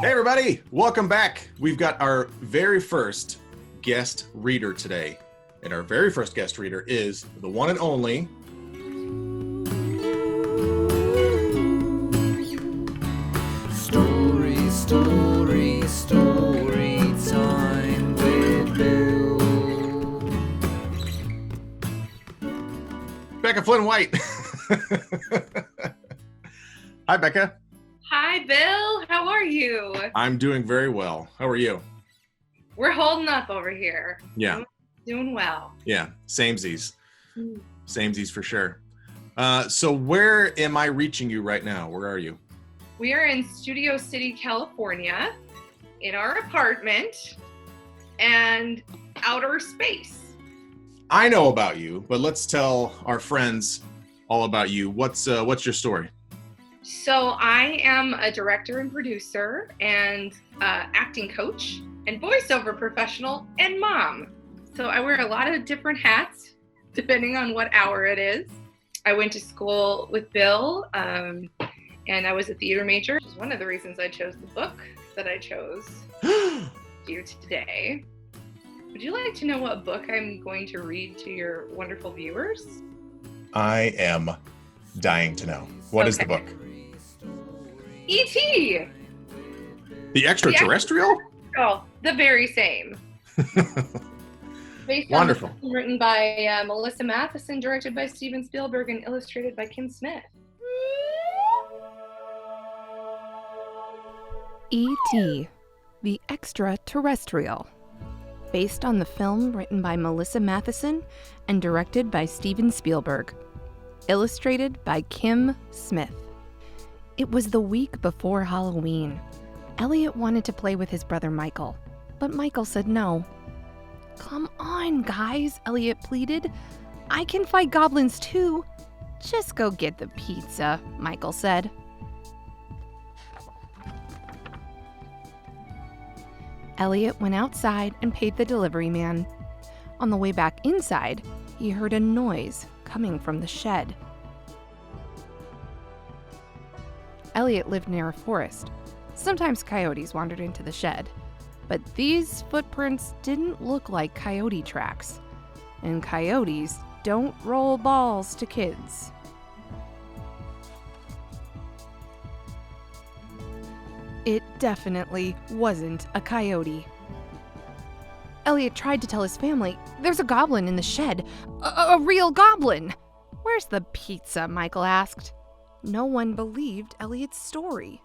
Hey everybody, welcome back. We've got our very first guest reader today. And our very first guest reader is the one and only Story time with Bill. Becca Flinn-White. Hi, Becca. Hi, Bill. How are you? I'm doing very well. How are you? We're holding up over here. Yeah. Doing well. Yeah, samesies. Samesies for sure. So where am I reaching you right now? Where are you? We are in Studio City, California, in our apartment and outer space. I know about you, but let's tell our friends all about you. What's your story? So I am a director and producer and acting coach and voiceover professional and mom. So I wear a lot of different hats depending on what hour it is. I went to school with Bill and I was a theater major, which is one of the reasons I chose the book that I chose to do today. Would you like to know what book I'm going to read to your wonderful viewers? I am dying to know. What is the book? E.T. The Extra-Terrestrial? Oh, the very same. Based Wonderful. On written by Melissa Mathison, directed by Steven Spielberg, and illustrated by Kim Smith. E.T. The Extra-Terrestrial. Based on the film written by Melissa Mathison and directed by Steven Spielberg. Illustrated by Kim Smith. It was the week before Halloween. Elliot wanted to play with his brother Michael, but Michael said no. "Come on, guys," Elliot pleaded. "I can fight goblins too." "Just go get the pizza," Michael said. Elliot went outside and paid the delivery man. On the way back inside, he heard a noise coming from the shed. Elliot lived near a forest. Sometimes coyotes wandered into the shed, but these footprints didn't look like coyote tracks, and coyotes don't roll balls to kids. It definitely wasn't a coyote. Elliot tried to tell his family, "There's a goblin in the shed. A real goblin!" "Where's the pizza?" Michael asked. No one believed Elliot's story.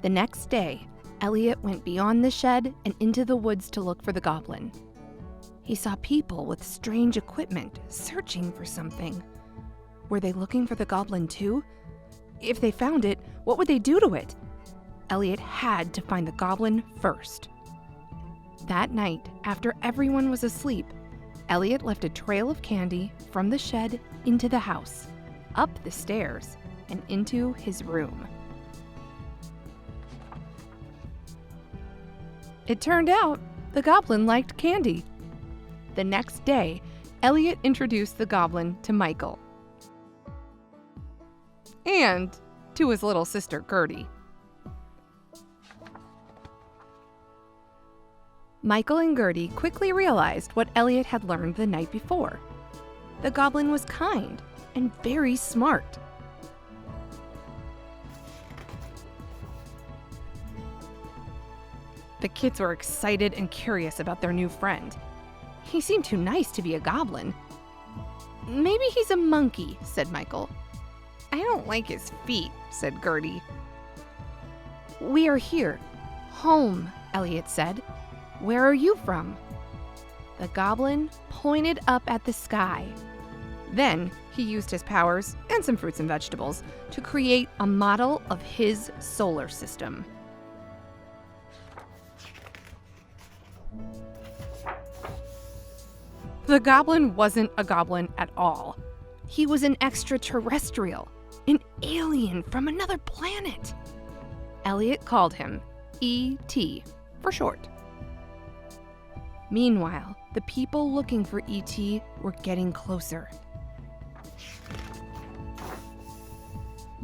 The next day, Elliot went beyond the shed and into the woods to look for the goblin. He saw people with strange equipment searching for something. Were they looking for the goblin too? If they found it, what would they do to it? Elliot had to find the goblin first. That night, after everyone was asleep, Elliot left a trail of candy from the shed into the house, up the stairs, and into his room. It turned out the goblin liked candy. The next day, Elliot introduced the goblin to Michael and to his little sister Gertie. Michael and Gertie quickly realized what Elliot had learned the night before. The goblin was kind and very smart. The kids were excited and curious about their new friend. He seemed too nice to be a goblin. "Maybe he's a monkey," said Michael. "I don't like his feet," said Gertie. "We are here. Home," Elliot said. "Where are you from?" The goblin pointed up at the sky. Then he used his powers and some fruits and vegetables to create a model of his solar system. The goblin wasn't a goblin at all. He was an extraterrestrial, an alien from another planet. Elliot called him E.T. for short. Meanwhile, the people looking for E.T. were getting closer.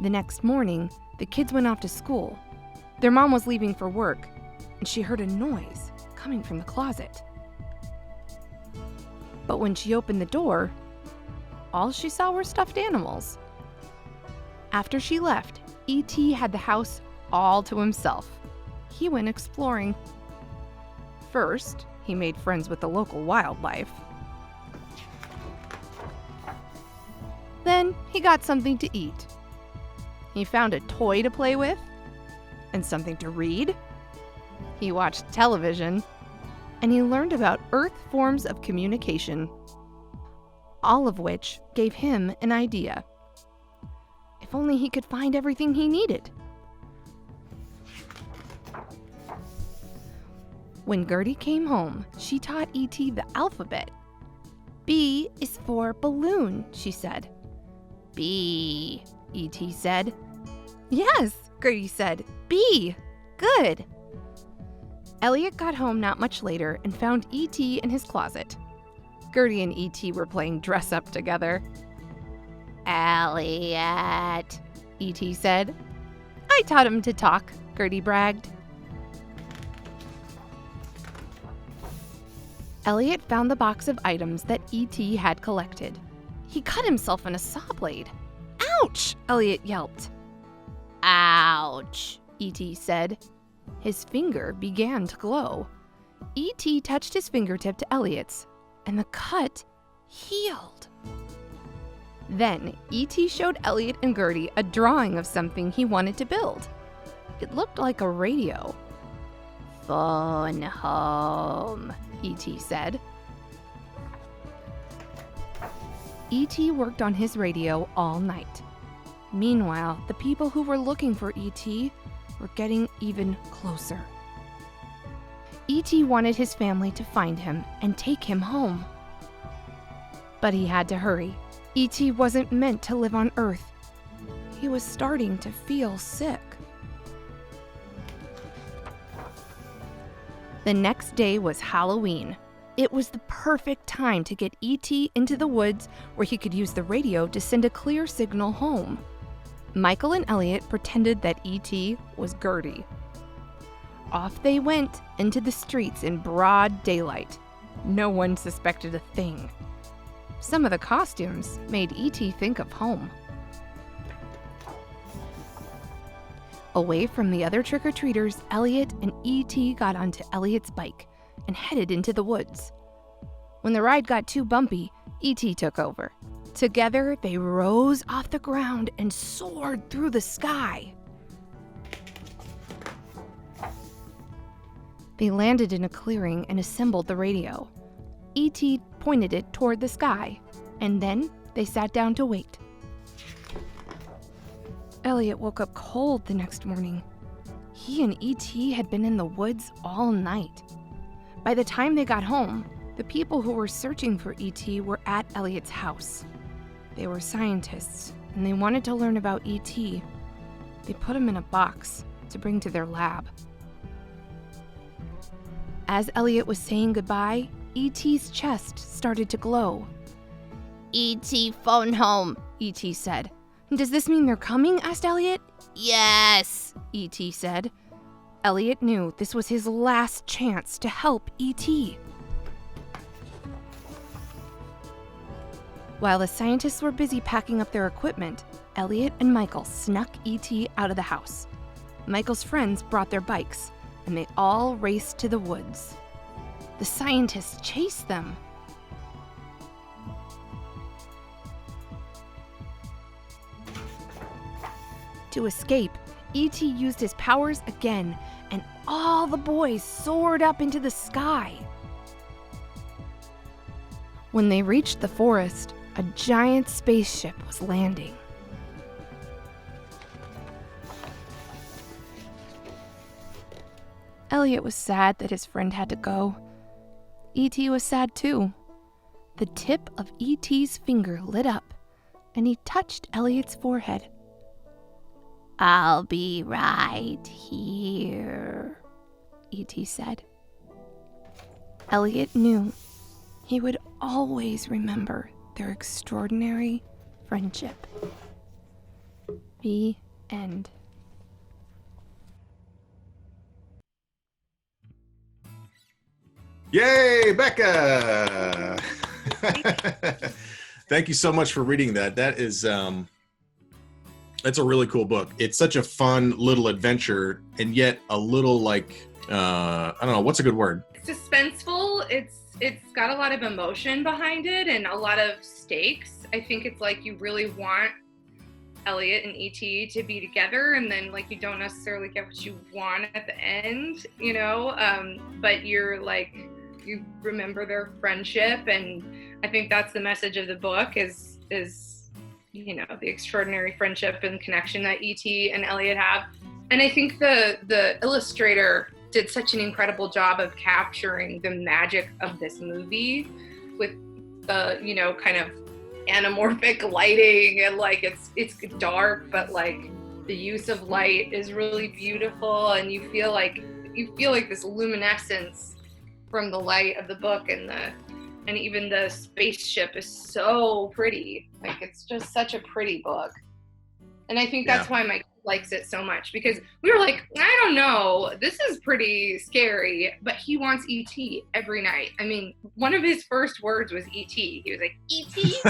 The next morning, the kids went off to school. Their mom was leaving for work, and she heard a noise coming from the closet. But when she opened the door, all she saw were stuffed animals. After she left, E.T. had the house all to himself. He went exploring. First, he made friends with the local wildlife. Then he got something to eat. He found a toy to play with and something to read. He watched television, and he learned about Earth forms of communication, all of which gave him an idea. If only he could find everything he needed. When Gertie came home, she taught E.T. the alphabet. B is for balloon, she said. B, E.T. said. Yes, Gertie said. B, good. Elliot got home not much later and found E.T. in his closet. Gertie and E.T. were playing dress-up together. Elliot, E.T. said. I taught him to talk, Gertie bragged. Elliot found the box of items that E.T. had collected. He cut himself in a saw blade. Ouch! Elliot yelped. Ouch, E.T. said. His finger began to glow. E.T. touched his fingertip to Elliot's, and the cut healed. Then E.T. showed Elliot and Gertie a drawing of something he wanted to build. It looked like a radio. Phone home, E.T. said. E.T. worked on his radio all night. Meanwhile, the people who were looking for E.T. were getting even closer. E.T. wanted his family to find him and take him home. But he had to hurry. E.T. wasn't meant to live on Earth. He was starting to feel sick. The next day was Halloween. It was the perfect time to get E.T. into the woods where he could use the radio to send a clear signal home. Michael and Elliot pretended that E.T. was Gertie. Off they went into the streets in broad daylight. No one suspected a thing. Some of the costumes made E.T. think of home. Away from the other trick-or-treaters, Elliot and E.T. got onto Elliot's bike and headed into the woods. When the ride got too bumpy, E.T. took over. Together, they rose off the ground and soared through the sky. They landed in a clearing and assembled the radio. E.T. pointed it toward the sky, and then they sat down to wait. Elliot woke up cold the next morning. He and E.T. had been in the woods all night. By the time they got home, the people who were searching for E.T. were at Elliot's house. They were scientists, and they wanted to learn about E.T. They put him in a box to bring to their lab. As Elliot was saying goodbye, E.T.'s chest started to glow. E.T. phone home, E.T. said. Does this mean they're coming? Asked Elliot. Yes, E.T. said. Elliot knew this was his last chance to help E.T. While the scientists were busy packing up their equipment, Elliot and Michael snuck E.T. out of the house. Michael's friends brought their bikes, and they all raced to the woods. The scientists chased them. To escape, E.T. used his powers again, and all the boys soared up into the sky. When they reached the forest, a giant spaceship was landing. Elliot was sad that his friend had to go. E.T. was sad too. The tip of E.T.'s finger lit up, and he touched Elliot's forehead. I'll be right here, E.T. said. Elliot knew he would always remember their extraordinary friendship. The end. Yay, Becca! Thank you so much for reading that. That is, that's a really cool book. It's such a fun little adventure, and yet a little like, I don't know, what's a good word? Suspenseful. It's got a lot of emotion behind it and a lot of stakes. I think it's like you really want Elliot and E.T. to be together, and then like you don't necessarily get what you want at the end, you know, but you're like, you remember their friendship, and I think that's the message of the book is you know, the extraordinary friendship and connection that E.T. and Elliot have. And I think the illustrator did such an incredible job of capturing the magic of this movie with the, you know, kind of anamorphic lighting, and like it's dark, but like the use of light is really beautiful, and you feel like this luminescence from the light of the book, and even the spaceship is so pretty. Like, it's just such a pretty book. And I think that's why Mike likes it so much, because we were like, I don't know, this is pretty scary, but he wants E.T. every night. I mean, one of his first words was E.T. He was like, E.T.?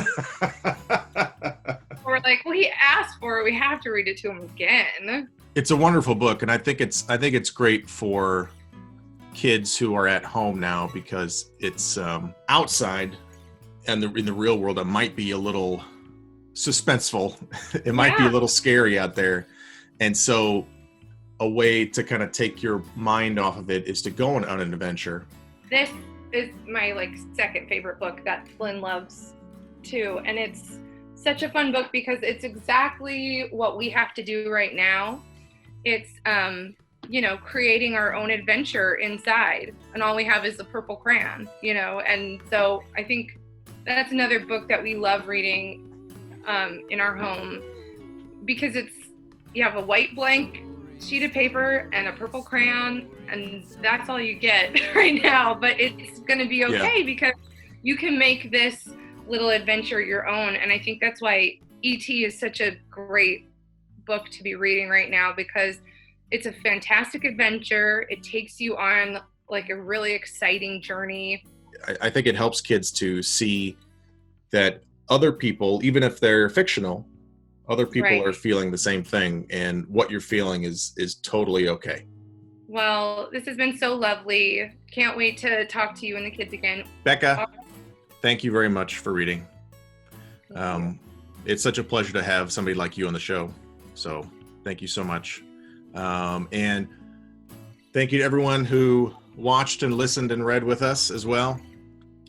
We're like, well, he asked for it. We have to read it to him again. It's a wonderful book, and I think it's great for kids who are at home now, because it's outside and in the real world it might be a little suspenseful. It might be a little scary out there, and so a way to kind of take your mind off of it is to go on an adventure. This is my like second favorite book that Flynn loves too, and it's such a fun book because it's exactly what we have to do right now. It's you know, creating our own adventure inside, and all we have is the purple crayon, you know. And so I think that's another book that we love reading in our home, because you have a white blank sheet of paper and a purple crayon, and that's all you get right now. But it's going to be okay because you can make this little adventure your own. And I think that's why E.T. is such a great book to be reading right now, because it's a fantastic adventure. It takes you on like a really exciting journey. I think it helps kids to see that other people, even if they're fictional, other people are feeling the same thing, and what you're feeling is totally okay. Well, this has been so lovely. Can't wait to talk to you and the kids again. Becca, thank you very much for reading. It's such a pleasure to have somebody like you on the show. So thank you so much. And thank you to everyone who watched and listened and read with us as well.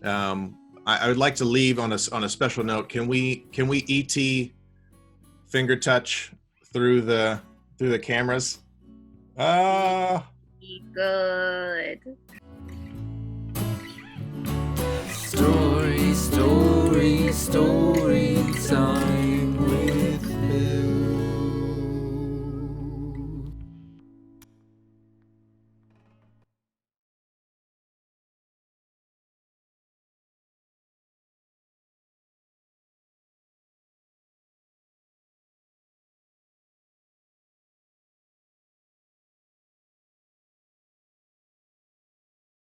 I would like to leave on a special note. Can we E.T. finger touch through the cameras? Good. Story, story, story.